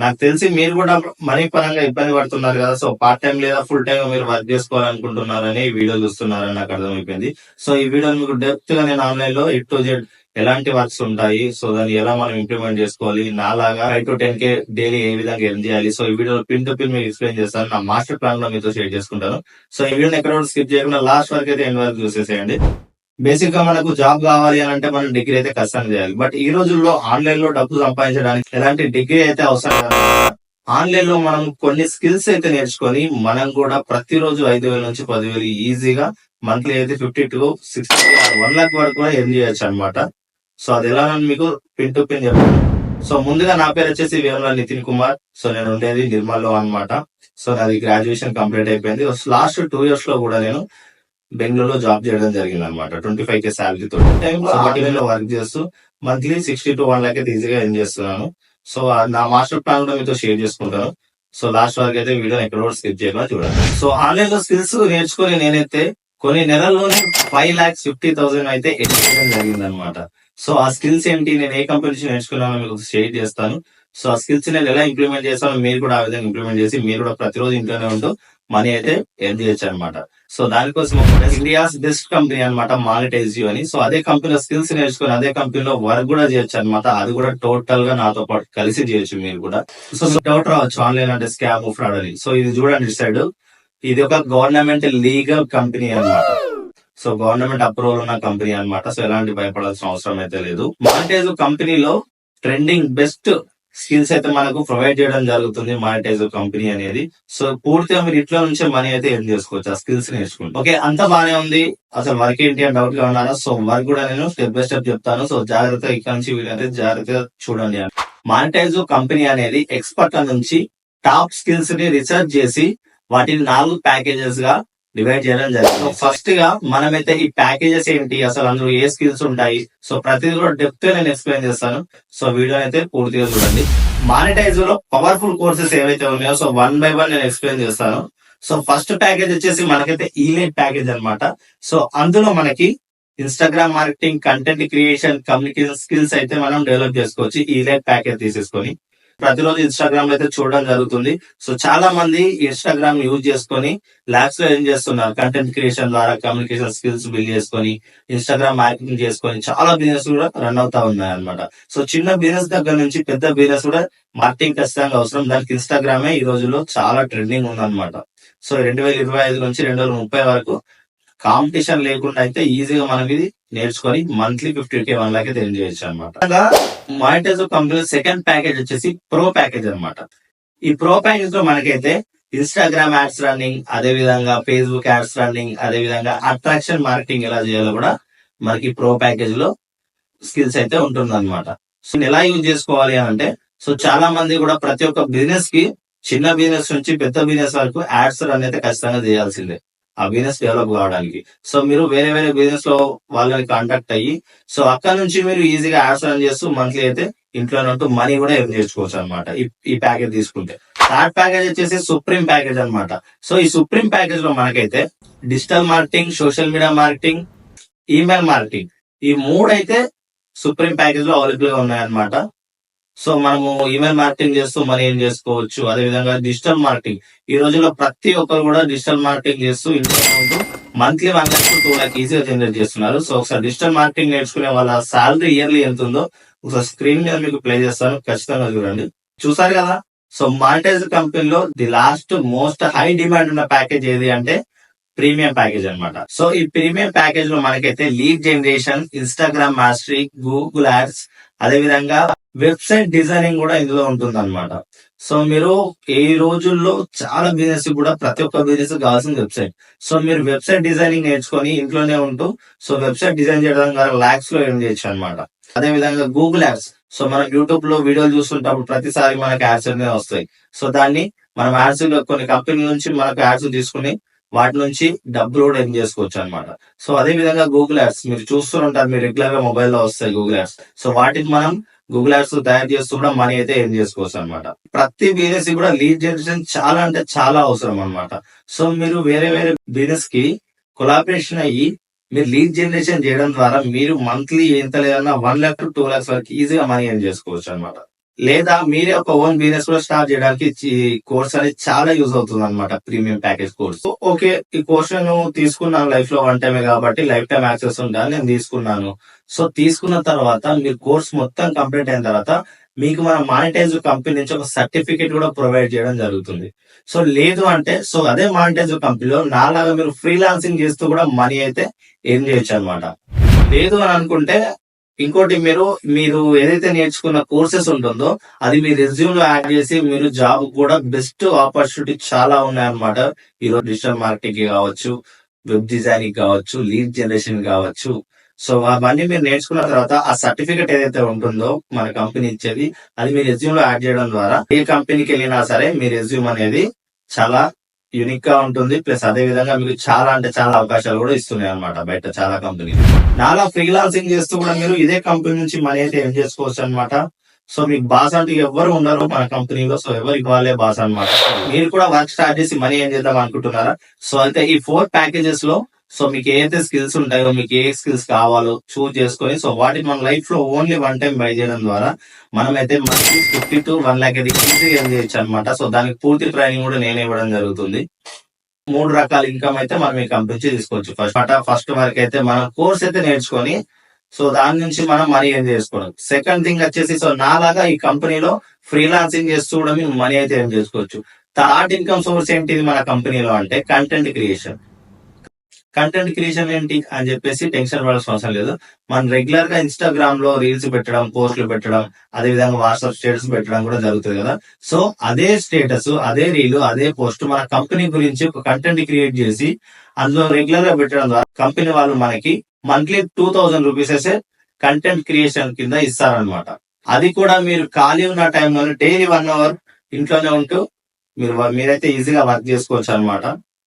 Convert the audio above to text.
నాకు తెలిసి మీరు కూడా మనీ పరంగా ఇబ్బంది పడుతున్నారు కదా. సో పార్ట్ టైం లేదా ఫుల్ టైం మీరు వర్క్ చేసుకోవాలనుకుంటున్నారని ఈ వీడియో చూస్తున్నారని నాకు అర్థమైపోయింది. సో ఈ వీడియో మీకు డెప్త్ గా నేను ఆన్లైన్ లో ఎట్ టు జెడ్ ఎలాంటి వర్క్స్ ఉంటాయి, సో దాన్ని ఎలా మనం ఇంప్లిమెంట్ చేసుకోవాలి, నాలాగా 5 to 10K డైలీ ఏ విధంగా ఎర్న్ చేయాలి, సో ఈ వీడియోలో పిన్ టు పిన్ మీకు ఎక్స్ప్లెయిన్ చేస్తాను. నా మాస్టర్ ప్లాన్ లో మీతో షేర్ చేసుకుంటాను. సో ఈ వీడియోని ఎక్కడ స్కిప్ చేయకుండా లాస్ట్ వరకు అయితే ఎండ్ వరకు చూసేసేయండి. బేసిక్ గా మనకు జాబ్ కావాలి అని అంటే మనం డిగ్రీ అయితే ఖచ్చితంగా చేయాలి. బట్ ఈ రోజుల్లో ఆన్లైన్ లో డబ్బు సంపాదించడానికి ఎలాంటి డిగ్రీ అయితే అవసరం లేదు. ఆన్లైన్ లో మనం కొన్ని స్కిల్స్ అయితే నేర్చుకొని మనం కూడా ప్రతిరోజు 5,000 నుంచి 10,000 ఈజీగా మంత్లీ అయితే 50 to 60 1 lakh వరకు కూడా ఎర్న్ చేయొచ్చు అనమాట. సో అది ఎలా మీకు పిన్ టు పిన్ చెప్తాను. సో ముందుగా నా పేరు వచ్చేసి వేముల నితిన్ కుమార్. సో నేను ఉండేది నిర్మల్లో అనమాట. సో నాది గ్రాడ్యుయేషన్ కంప్లీట్ అయిపోయింది. లాస్ట్ 2 years లో కూడా నేను బెంగళూరులో జాబ్ చేయడం జరిగింది అనమాట. 25K శాలరీ తోటి టైంలో వర్క్ చేస్తూ మంత్లీ 60 to 1 lakh అయితే ఈజీగా ఎర్న్ చేస్తున్నాను. సో నా మాస్టర్ ప్లాన్ కూడా మీతో షేర్ చేసుకుంటాను. సో లాస్ట్ వరకు అయితే వీడియో ఎక్కడ కూడా స్కిప్ చేయకుండా చూడండి. సో ఆన్లైన్ లో స్కిల్స్ నేర్చుకుని నేనైతే కొన్ని నెలల్లోనే 5,50,000 అయితే ఎర్న్ చేయడం జరిగింది అనమాట. సో ఆ స్కిల్స్ ఏంటి, నేను ఏ కంపెనీ నుంచి నేర్చుకున్నానో మీకు షేర్ చేస్తాను. సో ఆ స్కిల్స్ నేను ఎలా ఇంప్లిమెంట్ చేస్తానో మీరు కూడా ఆ విధంగా ఇంప్లిమెంట్ చేసి మీరు కూడా ప్రతిరోజు ఇంట్లోనే ఉంటూ మనీ అయితే ఎర్న్ చేయొచ్చు అనమాట. సో దానికోసం ఇండియాస్ బెస్ట్ కంపెనీ అనమాట మానిటైజియో అని. సో అదే కంపెనీలో స్కిల్స్ నేర్చుకుని అదే కంపెనీలో వర్క్ కూడా చేయొచ్చు అనమాట. అది కూడా టోటల్ గా నాతో పాటు కలిసి చేయొచ్చు మీరు కూడా. సో డౌట్ రావచ్చు ఆన్లైన్ అంటే స్కామ్ ఫ్రాడ్ అని. సో ఇది చూడండి సైడ్, ఇది ఒక గవర్నమెంట్ లీగల్ కంపెనీ అనమాట. సో గవర్నమెంట్ అప్రూవల్ ఉన్న కంపెనీ అనమాట. సో ఎలాంటి భయపడాల్సిన అవసరం అయితే లేదు. మానిటైజ్ కంపెనీలో ట్రెండింగ్ బెస్ట్ స్కిల్స్ అయితే మనకు ప్రొవైడ్ చేయడం జరుగుతుంది మానిటైజ్ కంపెనీ అనేది. సో పూర్తిగా మీరు ఇట్లా నుంచే మనీ అయితే ఎర్న్ చేసుకోవచ్చు ఆ స్కిల్స్ నేర్చుకుంటే. ఓకే, అంతా బానే ఉంది. అసలు వర్క్ ఏంటి అని డౌట్ గా ఉన్నారా? సో వర్క్ కూడా నేను స్టెప్ బై స్టెప్ చెప్తాను. సో జాగ్రత్తగా ఇక్కడ నుంచి వీలైతే జాగ్రత్తగా చూడండి. మానిటైజ్ కంపెనీ అనేది ఎక్స్పర్ట్ నుంచి టాప్ స్కిల్స్ ని రీసెర్చ్ చేసి వాటిని 4 ప్యాకేజెస్ గా డివైడ్ చేయడం జరిగింది. ఫస్ట్ గా మనమైతే ఈ ప్యాకేజెస్ ఏంటి, అసలు అందులో ఏ స్కిల్స్ ఉంటాయి, సో ప్రతిదీ కూడా డెప్త్ గా నేను ఎక్స్ప్లెయిన్ చేస్తాను. సో వీడియో అయితే పూర్తిగా చూడండి. మానిటైజ్ లో పవర్ఫుల్ కోర్సెస్ ఏవైతే ఉన్నాయో సో 1 by 1 నేను ఎక్స్ప్లెయిన్ చేస్తాను. సో ఫస్ట్ ప్యాకేజ్ వచ్చేసి మనకైతే ఈలైట్ ప్యాకేజ్ అనమాట. సో అందులో మనకి Instagram marketing, content creation, communication skills అయితే మనం డెవలప్ చేసుకోవచ్చు ఈలైట్ ప్యాకేజ్ తీసేసుకొని. ప్రతిరోజు ఇన్స్టాగ్రామ్ లో అయితే చూడడం జరుగుతుంది. సో చాలా మంది ఇన్స్టాగ్రామ్ యూజ్ చేసుకొని లాక్స్ లో ఏం చేస్తున్నారు, కంటెంట్ క్రియేషన్ ద్వారా కమ్యూనికేషన్ స్కిల్స్ బిల్డ్ చేసుకొని ఇన్స్టాగ్రామ్ మార్కెటింగ్ చేసుకొని చాలా బిజినెస్ కూడా రన్ అవుతా ఉన్నాయి అనమాట. సో చిన్న బిజినెస్ దగ్గర నుంచి పెద్ద బిజినెస్ కూడా మార్కెటింగ్ ఖచ్చితంగా అవసరం. దానికి ఇన్స్టాగ్రామే ఈ రోజుల్లో చాలా ట్రెండింగ్ ఉందన్నమాట. సో 2025 నుంచి 2030 వరకు కాంపిటీషన్ లేకుండా అయితే ఈజీగా మనకి నేర్చుకొని మంత్లీ 50K 1 lakh అయితే ఎర్న్ చేయొచ్చు అనమాట. మానిటైజ్ కంపెనీ సెకండ్ ప్యాకేజ్ వచ్చేసి ప్రో ప్యాకేజ్ అనమాట. ఈ ప్రో ప్యాకేజ్ లో మనకైతే ఇన్స్టాగ్రామ్ యాడ్స్ రన్నింగ్, అదే విధంగా ఫేస్బుక్ యాడ్స్ రన్నింగ్, అదే విధంగా అట్రాక్షన్ మార్కెటింగ్ ఎలా చేయాలో కూడా మనకి ప్రో ప్యాకేజ్ లో స్కిల్స్ అయితే ఉంటుంది అనమాట. సో ఎలా యూజ్ చేసుకోవాలి అని అంటే, సో చాలా మంది కూడా ప్రతి ఒక్క బిజినెస్ కి చిన్న బిజినెస్ నుంచి పెద్ద బిజినెస్ వరకు యాడ్స్ రన్ అయితే ఖచ్చితంగా చేయాల్సిందే ఆ బిజినెస్ డెవలప్ కావడానికి. సో మీరు వేరే వేరే బిజినెస్ లో వాళ్ళని కాంటాక్ట్ అయ్యి సో అక్కడ నుంచి మీరు ఈజీగా యాడ్స్ రన్ చేస్తూ మంత్లీ అయితే ఇంట్లోనే ఉంటూ మనీ కూడా ఎర్న్ చేసుకోవచ్చు అనమాట ఈ ప్యాకేజ్ తీసుకుంటే. థర్డ్ ప్యాకేజ్ వచ్చేసి సుప్రీం ప్యాకేజ్ అనమాట. సో ఈ సుప్రీం ప్యాకేజ్ లో మనకైతే digital marketing, social media marketing, email marketing, ఈ 3 అయితే సుప్రీం ప్యాకేజ్ లో అవైలబుల్ గా ఉన్నాయన్నమాట. సో మనము ఈమెయిల్ మార్కెటింగ్ చేస్తూ మనీ ఏం చేసుకోవచ్చు. అదే విధంగా డిజిటల్ మార్కెటింగ్, ఈ రోజుల్లో ప్రతి ఒక్కరు కూడా డిజిటల్ మార్కెటింగ్ చేస్తూ ఇంట్లో ఉంటూ మంత్లీ 1 lakh to 2 lakh ఈజీగా జనరేట్ చేస్తున్నారు. సో ఒకసారి డిజిటల్ మార్కెటింగ్ నేర్చుకునే వాళ్ళ సాలరీ ఇయర్లీ ఎంత ఉందో ఒకసారి స్క్రీన్ మీద మీకు ప్లే చేస్తాను, ఖచ్చితంగా చూడండి. చూసారు కదా. సో మానిటైజ్ కంపెనీలో the last most high demand ఉన్న ప్యాకేజ్ ఏది అంటే ప్రీమియం ప్యాకేజ్ అనమాట. సో ఈ ప్రీమియం ప్యాకేజ్ లో మనకైతే lead generation, Instagram mastery, Google ads, అదే విధంగా వెబ్సైట్ డిజైనింగ్ కూడా ఇందులో ఉంటుంది అనమాట. సో మీరు ఈ రోజుల్లో చాలా బిజినెస్ కూడా ప్రతి ఒక్క బిజినెస్ కావాల్సిన వెబ్సైట్. సో మీరు వెబ్సైట్ డిజైనింగ్ నేర్చుకొని ఇంట్లోనే ఉంటూ సో వెబ్సైట్ డిజైన్ చేయడం ద్వారా లాక్స్ లో ఎర్న్ చేయొచ్చు అనమాట. అదే విధంగా గూగుల్ యాడ్స్, సో మనం యూట్యూబ్ లో వీడియోలు చూస్తుంటప్పుడు ప్రతిసారి మనకి యాడ్స్ అనేవి వస్తాయి. సో దాన్ని మనం యాడ్స్ కొన్ని కంపెనీల నుంచి మనకు యాడ్స్ తీసుకుని వాటి నుంచి డబ్బులు కూడా ఎర్న్ చేసుకోవచ్చు అనమాట. సో అదే విధంగా గూగుల్ యాడ్స్ మీరు చూస్తూ ఉంటారు, మీరు రెగ్యులర్ గా మొబైల్ లో వస్తాయి గూగుల్ యాడ్స్. సో వాటికి మనం గూగుల్ యాడ్స్ తయారు చేస్తూ కూడా మనీ అయితే ఎర్న్ చేసుకోవచ్చు అనమాట. ప్రతి బిజినెస్ కూడా లీడ్ జనరేషన్ చాలా అంటే చాలా అవసరం అనమాట. సో మీరు వేరే వేరే బిజినెస్ కి కొలాబరేషన్ అయ్యి మీరు లీడ్ జనరేషన్ చేయడం ద్వారా మీరు మంత్లీ ఎంత లేదన్నా 1 lakh to 2 lakhs వరకు ఈజీగా మనీ ఎర్న్ చేసుకోవచ్చు అనమాట. లేదా మీరే ఒక ఓన్ బిజినెస్ కూడా స్టార్ట్ చేయడానికి ఈ కోర్స్ అనేది చాలా యూజ్ అవుతుంది అనమాట. Premium package course. ఓకే, ఈ కోర్స్ నేను తీసుకున్నాను లైఫ్ లో వన్ టైమే కాబట్టి లైఫ్ టైం యాక్సెస్ ఉండాలని నేను తీసుకున్నాను. సో తీసుకున్న తర్వాత మీరు కోర్స్ మొత్తం కంప్లీట్ అయిన తర్వాత మీకు మన మానిటైజ్ కంపెనీ నుంచి ఒక సర్టిఫికేట్ కూడా ప్రొవైడ్ చేయడం జరుగుతుంది. సో లేదు అంటే సో అదే మానిటైజ్ కంపెనీలో నాలాగా మీరు ఫ్రీలాన్సింగ్ చేస్తూ కూడా మనీ అయితే ఏం చేయొచ్చు అనమాట. లేదు అని అనుకుంటే ఇంకోటి మీరు మీరు ఏదైతే నేర్చుకున్న కోర్సెస్ ఉంటుందో అది మీ రెజ్యూమ్ లో యాడ్ చేసి మీరు జాబ్ కూడా బెస్ట్ ఆపర్చునిటీ చాలా ఉన్నాయన్నమాట. ఈరోజు డిజిటల్ మార్కెటింగ్ కావచ్చు, వెబ్ డిజైనింగ్ కావచ్చు, లీడ్ జనరేషన్ కావచ్చు. సో అవన్నీ మీరు నేర్చుకున్న తర్వాత ఆ సర్టిఫికేట్ ఏదైతే ఉంటుందో మన కంపెనీ ఇచ్చేది అది మీ రెజ్యూమ్ లో యాడ్ చేయడం ద్వారా ఏ కంపెనీకి వెళ్ళినా సరే మీ రెజ్యూమ్ అనేది చాలా యూనిక్ గా ఉంటుంది. ప్లస్ అదే విధంగా మీకు చాలా అంటే చాలా అవకాశాలు కూడా ఇస్తున్నాయి అనమాట బయట చాలా కంపెనీలు. నాలా ఫ్రీలాన్సింగ్ చేస్తూ కూడా మీరు ఇదే కంపెనీ నుంచి మనీ అయితే ఏం చేసుకోవచ్చు అనమాట. సో మీకు బాస్ అంటే ఎవరు ఉండరు మన కంపెనీలో. సో ఎవరికి వాళ్ళే బాస్ అనమాట. మీరు కూడా వర్క్ స్టార్ట్ చేసి మనీ ఏం చేద్దాం అనుకుంటున్నారా? సో అయితే ఈ 4 ప్యాకేజెస్ లో సో మీకు ఏదైతే స్కిల్స్ ఉంటాయో, మీకు ఏ స్కిల్స్ కావాలో చూస్ చేసుకొని సో వాటిని మన లైఫ్ లో ఓన్లీ వన్ టైం బై చేయడం ద్వారా మనమైతే మంత్లీ 50 to 1 lakh అయితే ఈజీగా ఎర్న్ చేయొచ్చు అనమాట. సో దానికి పూర్తి ట్రైనింగ్ కూడా నేనే ఇవ్వడం జరుగుతుంది. 3 రకాల ఇన్కమ్ అయితే మనం ఈ కంపెనీ నుంచి తీసుకోవచ్చు. ఫస్ట్ వరకు అయితే మనం కోర్స్ అయితే నేర్చుకొని సో దాని నుంచి మనం మనీ ఏం చేసుకోవడం. సెకండ్ థింగ్ వచ్చేసి సో నాలాగా ఈ కంపెనీలో ఫ్రీలాన్సింగ్ చేస్తూ కూడా మీరు మనీ అయితే ఏం చేసుకోవచ్చు. థర్డ్ ఇన్కమ్ సోర్స్ ఏంటిది మన కంపెనీలో అంటే కంటెంట్ క్రియేషన్. కంటెంట్ క్రియేషన్ ఏంటి అని చెప్పేసి టెన్షన్ పడాల్సిన అవసరం లేదు. మనం రెగ్యులర్ గా ఇన్స్టాగ్రామ్ లో రీల్స్ పెట్టడం, పోస్టులు పెట్టడం, అదే విధంగా వాట్సాప్ స్టేటస్ పెట్టడం కూడా జరుగుతుంది కదా. సో అదే స్టేటస్, అదే రీల్, అదే పోస్ట్ మన కంపెనీ గురించి ఒక కంటెంట్ క్రియేట్ చేసి అందులో రెగ్యులర్ గా పెట్టడం ద్వారా కంపెనీ వాళ్ళు మనకి మంత్లీ 2000 రూపీస్ అయితే కంటెంట్ క్రియేషన్ కింద ఇస్తారనమాట. అది కూడా మీరు ఖాళీ ఉన్న టైంలో డైలీ 1 hour ఇంట్లోనే ఉంటూ మీరైతే ఈజీగా వర్క్ చేసుకోవచ్చు అనమాట.